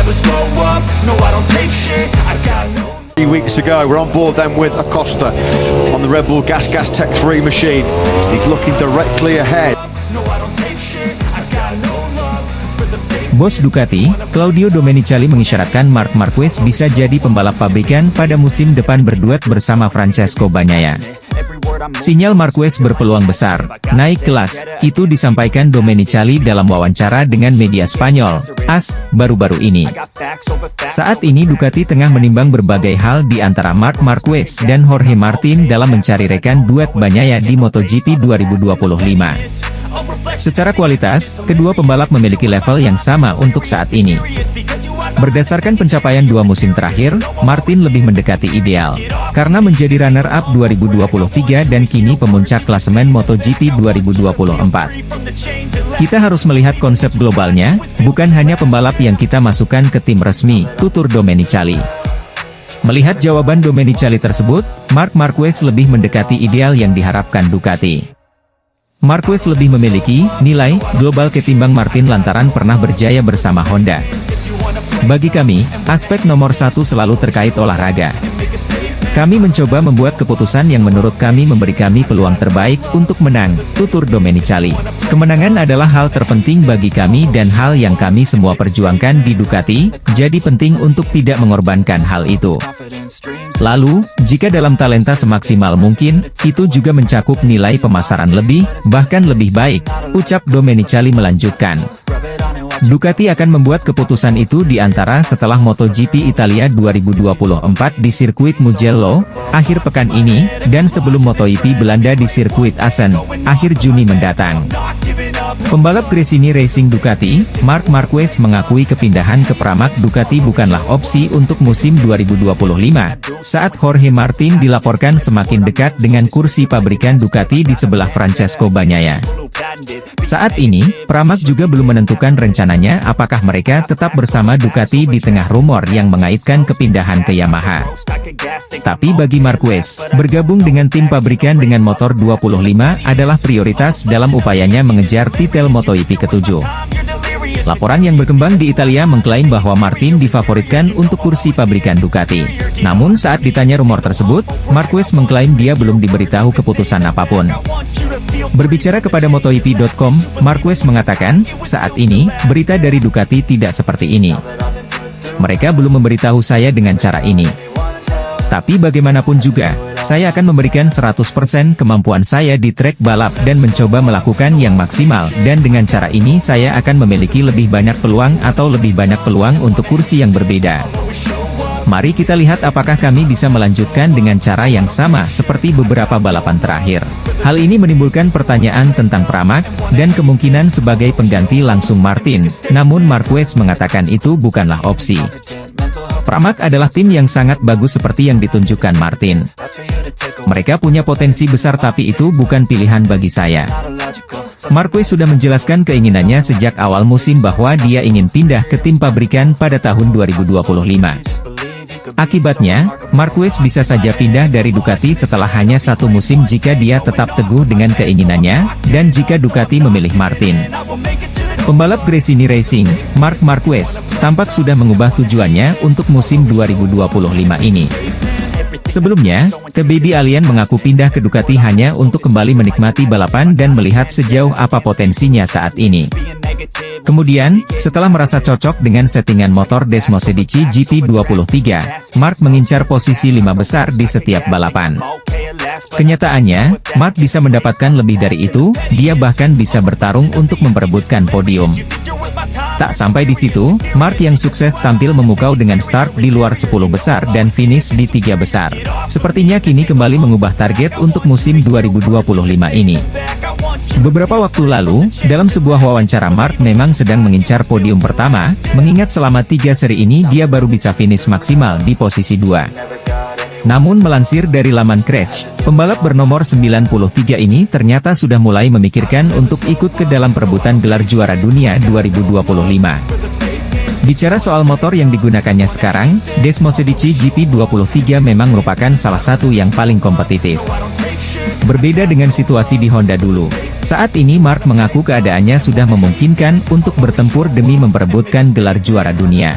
never slow up, no I don't take shit, I got no. Weeks ago, we're on board then with Acosta on the Red Bull Gas Tech 3 machine. He's looking directly ahead. No I don't take shit, I got no love for the fake. Bos Ducati, Claudio Domenicali mengisyaratkan Marc Marquez bisa jadi pembalap pabrikan pada musim depan berduet bersama Francesco Bagnaia. Sinyal Marquez berpeluang besar naik kelas, itu disampaikan Domenicali dalam wawancara dengan media Spanyol, AS, baru-baru ini. Saat ini Ducati tengah menimbang berbagai hal di antara Marc Marquez dan Jorge Martin dalam mencari rekan duet Bagnaia di MotoGP 2025. Secara kualitas, kedua pembalap memiliki level yang sama untuk saat ini. Berdasarkan pencapaian dua musim terakhir, Martin lebih mendekati ideal, karena menjadi runner-up 2023 dan kini pemuncak klasemen MotoGP 2024. Kita harus melihat konsep globalnya, bukan hanya pembalap yang kita masukkan ke tim resmi, tutur Domenicali. Melihat jawaban Domenicali tersebut, Marc Marquez lebih mendekati ideal yang diharapkan Ducati. Marquez lebih memiliki nilai global ketimbang Martin lantaran pernah berjaya bersama Honda. Bagi kami, aspek nomor satu selalu terkait olahraga. Kami mencoba membuat keputusan yang menurut kami memberi kami peluang terbaik untuk menang, tutur Domenicali. Kemenangan adalah hal terpenting bagi kami dan hal yang kami semua perjuangkan di Ducati, jadi penting untuk tidak mengorbankan hal itu. Lalu, jika dalam talenta semaksimal mungkin, itu juga mencakup nilai pemasaran lebih, bahkan lebih baik, ucap Domenicali melanjutkan. Ducati akan membuat keputusan itu di antara setelah MotoGP Italia 2024 di sirkuit Mugello, akhir pekan ini, dan sebelum MotoGP Belanda di sirkuit Assen, akhir Juni mendatang. Pembalap Gresini Racing Ducati, Marc Marquez mengakui kepindahan ke Pramac Ducati bukanlah opsi untuk musim 2025, saat Jorge Martin dilaporkan semakin dekat dengan kursi pabrikan Ducati di sebelah Francesco Bagnaia. Saat ini, Pramac juga belum menentukan rencananya apakah mereka tetap bersama Ducati di tengah rumor yang mengaitkan kepindahan ke Yamaha. Tapi bagi Marquez, bergabung dengan tim pabrikan dengan motor 25 adalah prioritas dalam upayanya mengejar titel MotoGP ke-7. Laporan yang berkembang di Italia mengklaim bahwa Martin difavoritkan untuk kursi pabrikan Ducati. Namun saat ditanya rumor tersebut, Marquez mengklaim dia belum diberitahu keputusan apapun. Berbicara kepada MotoGP.com, Marquez mengatakan, saat ini, berita dari Ducati tidak seperti ini. Mereka belum memberitahu saya dengan cara ini. Tapi bagaimanapun juga, saya akan memberikan 100% kemampuan saya di trek balap dan mencoba melakukan yang maksimal, dan dengan cara ini saya akan memiliki lebih banyak peluang atau lebih banyak peluang untuk kursi yang berbeda. Mari kita lihat apakah kami bisa melanjutkan dengan cara yang sama seperti beberapa balapan terakhir. Hal ini menimbulkan pertanyaan tentang Pramac, dan kemungkinan sebagai pengganti langsung Martin, namun Marquez mengatakan itu bukanlah opsi. Pramac adalah tim yang sangat bagus seperti yang ditunjukkan Martin. Mereka punya potensi besar tapi itu bukan pilihan bagi saya. Marquez sudah menjelaskan keinginannya sejak awal musim bahwa dia ingin pindah ke tim pabrikan pada tahun 2025. Akibatnya, Marquez bisa saja pindah dari Ducati setelah hanya satu musim jika dia tetap teguh dengan keinginannya, dan jika Ducati memilih Martin. Pembalap Gresini Racing, Marc Marquez, tampak sudah mengubah tujuannya untuk musim 2025 ini. Sebelumnya, The Baby Alien mengaku pindah ke Ducati hanya untuk kembali menikmati balapan dan melihat sejauh apa potensinya saat ini. Kemudian, setelah merasa cocok dengan settingan motor Desmosedici GP23, Marc mengincar posisi 5 besar di setiap balapan. Kenyataannya, Marc bisa mendapatkan lebih dari itu, dia bahkan bisa bertarung untuk memperebutkan podium. Tak sampai di situ, Marc yang sukses tampil memukau dengan start di luar 10 besar dan finish di 3 besar. Sepertinya kini kembali mengubah target untuk musim 2025 ini. Beberapa waktu lalu, dalam sebuah wawancara Marc memang sedang mengincar podium pertama, mengingat selama 3 seri ini dia baru bisa finish maksimal di posisi 2. Namun melansir dari laman Crash, pembalap bernomor 93 ini ternyata sudah mulai memikirkan untuk ikut ke dalam perebutan gelar juara dunia 2025. Bicara soal motor yang digunakannya sekarang, Desmosedici GP23 memang merupakan salah satu yang paling kompetitif. Berbeda dengan situasi di Honda dulu. Saat ini Mark mengaku keadaannya sudah memungkinkan untuk bertempur demi memperebutkan gelar juara dunia.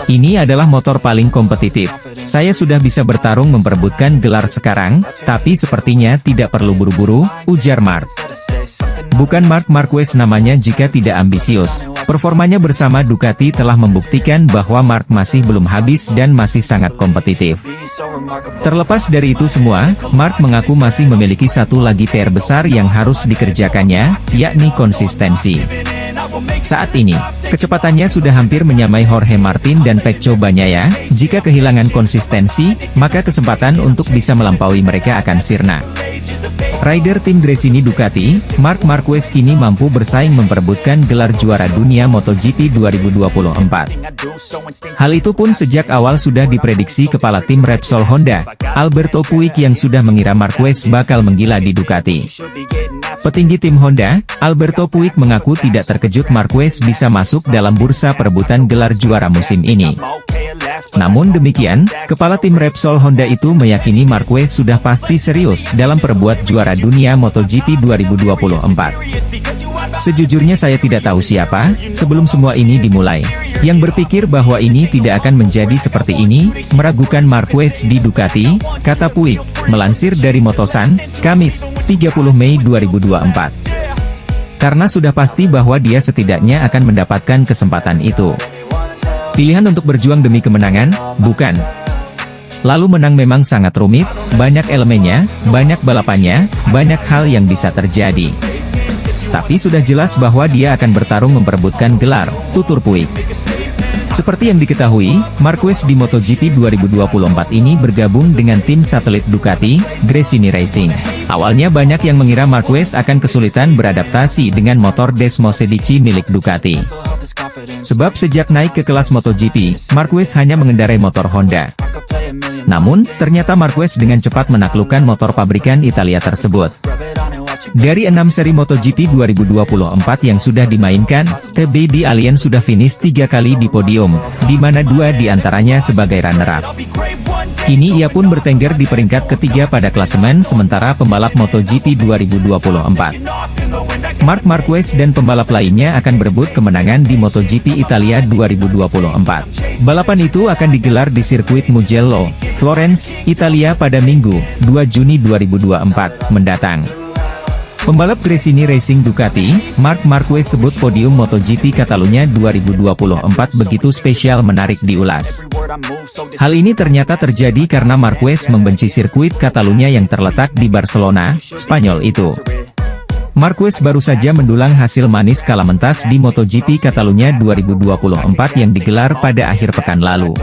Ini adalah motor paling kompetitif. Saya sudah bisa bertarung memperebutkan gelar sekarang, tapi sepertinya tidak perlu buru-buru, ujar Mark. Bukan Marc Marquez namanya jika tidak ambisius. Performanya bersama Ducati telah membuktikan bahwa Mark masih belum habis dan masih sangat kompetitif. Terlepas dari itu semua, Mark mengaku masih memiliki satu lagi PR besar yang harus dikerjakannya, yakni konsistensi. Saat ini, kecepatannya sudah hampir menyamai Jorge Martin dan Pecco Bagnaia. Jika kehilangan konsistensi, maka kesempatan untuk bisa melampaui mereka akan sirna. Rider tim Gresini Ducati, Marc Marquez kini mampu bersaing memperebutkan gelar juara dunia MotoGP 2024. Hal itu pun sejak awal sudah diprediksi kepala tim Repsol Honda, Alberto Puig, yang sudah mengira Marquez bakal menggila di Ducati. Petinggi tim Honda, Alberto Puig, mengaku tidak terkejut Marquez bisa masuk dalam bursa perebutan gelar juara musim ini. Namun demikian, kepala tim Repsol Honda itu meyakini Marquez sudah pasti serius dalam perbuat juara dunia MotoGP 2024. Sejujurnya saya tidak tahu siapa, sebelum semua ini dimulai, yang berpikir bahwa ini tidak akan menjadi seperti ini, meragukan Marquez di Ducati, kata Puig, melansir dari Motosan, Kamis, 30 Mei 2024. Karena sudah pasti bahwa dia setidaknya akan mendapatkan kesempatan itu. Pilihan untuk berjuang demi kemenangan, bukan. Lalu menang memang sangat rumit, banyak elemennya, banyak balapannya, banyak hal yang bisa terjadi. Tapi sudah jelas bahwa dia akan bertarung memperebutkan gelar, tutur Puig. Seperti yang diketahui, Marquez di MotoGP 2024 ini bergabung dengan tim satelit Ducati, Gresini Racing. Awalnya banyak yang mengira Marquez akan kesulitan beradaptasi dengan motor Desmosedici milik Ducati. Sebab sejak naik ke kelas MotoGP, Marquez hanya mengendarai motor Honda. Namun, ternyata Marquez dengan cepat menaklukkan motor pabrikan Italia tersebut. Dari 6 seri MotoGP 2024 yang sudah dimainkan, The Baby Alien sudah finish 3 kali di podium, di mana 2 diantaranya sebagai runner-up. Kini ia pun bertengger di peringkat ketiga pada klasemen sementara pembalap MotoGP 2024. Marc Marquez dan pembalap lainnya akan berebut kemenangan di MotoGP Italia 2024. Balapan itu akan digelar di sirkuit Mugello, Florence, Italia pada Minggu, 2 Juni 2024 mendatang. Pembalap Gresini Racing Ducati, Marc Marquez sebut podium MotoGP Catalunya 2024 begitu spesial menarik diulas. Hal ini ternyata terjadi karena Marquez membenci sirkuit Catalunya yang terletak di Barcelona, Spanyol itu. Marquez baru saja mendulang hasil manis kala mentas di MotoGP Catalunya 2024 yang digelar pada akhir pekan lalu.